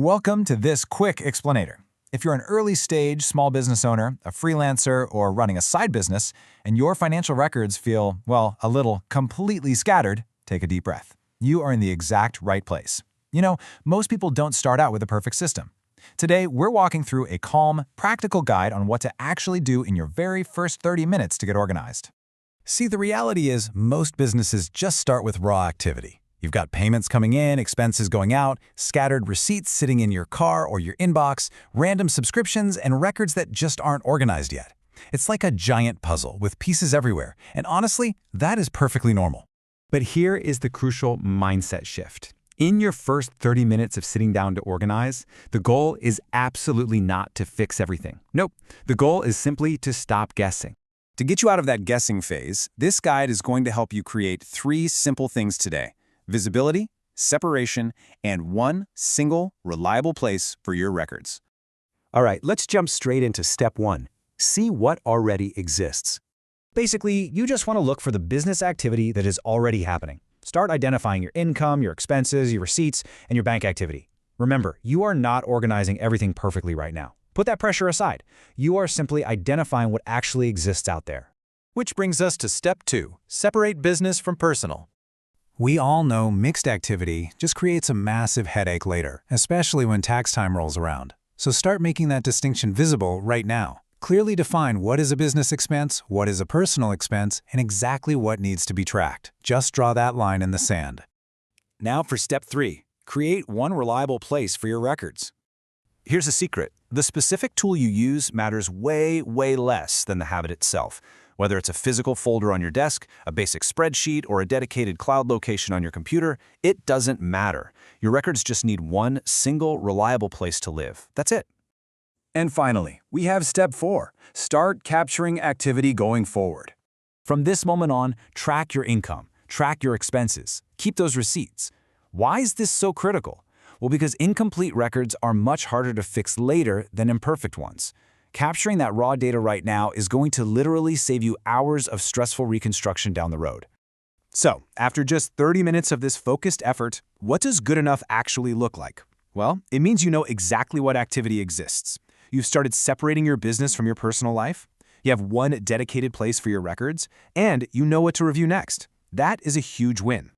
Welcome to this quick explainer. If you're an early-stage small business owner, a freelancer, or running a side business, and your financial records feel, well, a little completely scattered, take a deep breath. You are in the exact right place. Most people don't start out with a perfect system. Today, we're walking through a calm, practical guide on what to actually do in your very first 30 minutes to get organized. See, the reality is most businesses just start with raw activity. You've got payments coming in, expenses going out, scattered receipts sitting in your car or your inbox, random subscriptions, and records that just aren't organized yet. It's like a giant puzzle with pieces everywhere, and honestly, that is perfectly normal. But here is the crucial mindset shift. In your first 30 minutes of sitting down to organize, the goal is absolutely not to fix everything. Nope, the goal is simply to stop guessing. To get you out of that guessing phase, this guide is going to help you create 3 simple things today: visibility, separation, and one single, reliable place for your records. All right, let's jump straight into step 1. See what already exists. Basically, you just want to look for the business activity that is already happening. Start identifying your income, your expenses, your receipts, and your bank activity. Remember, you are not organizing everything perfectly right now. Put that pressure aside. You are simply identifying what actually exists out there. Which brings us to step 2, separate business from personal. We all know mixed activity just creates a massive headache later, especially when tax time rolls around. So start making that distinction visible right now. Clearly define what is a business expense, what is a personal expense, and exactly what needs to be tracked. Just draw that line in the sand. Now for step 3, create one reliable place for your records. Here's a secret. The specific tool you use matters way less than the habit itself. Whether it's a physical folder on your desk, a basic spreadsheet, or a dedicated cloud location on your computer, it doesn't matter. Your records just need one single, reliable place to live. That's it. And finally, we have step 4, start capturing activity going forward. From this moment on, track your income, track your expenses, keep those receipts. Why is this so critical? Well, because incomplete records are much harder to fix later than imperfect ones. Capturing that raw data right now is going to literally save you hours of stressful reconstruction down the road. So, after just 30 minutes of this focused effort, what does good enough actually look like? Well, it means you know exactly what activity exists. You've started separating your business from your personal life. You have one dedicated place for your records, and you know what to review next. That is a huge win.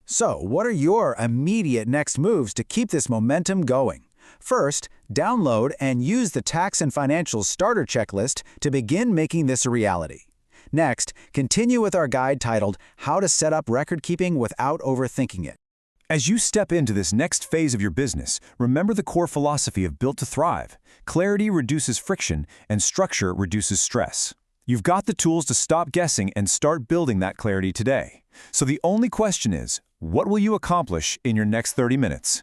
So, what are your immediate next moves to keep this momentum going? First, download and use the Tax and Financials Starter Checklist to begin making this a reality. Next, continue with our guide titled How to Set Up Record Keeping Without Overthinking It. As you step into this next phase of your business, remember the core philosophy of Built to Thrive. Clarity reduces friction, and structure reduces stress. You've got the tools to stop guessing and start building that clarity today. So the only question is, what will you accomplish in your next 30 minutes?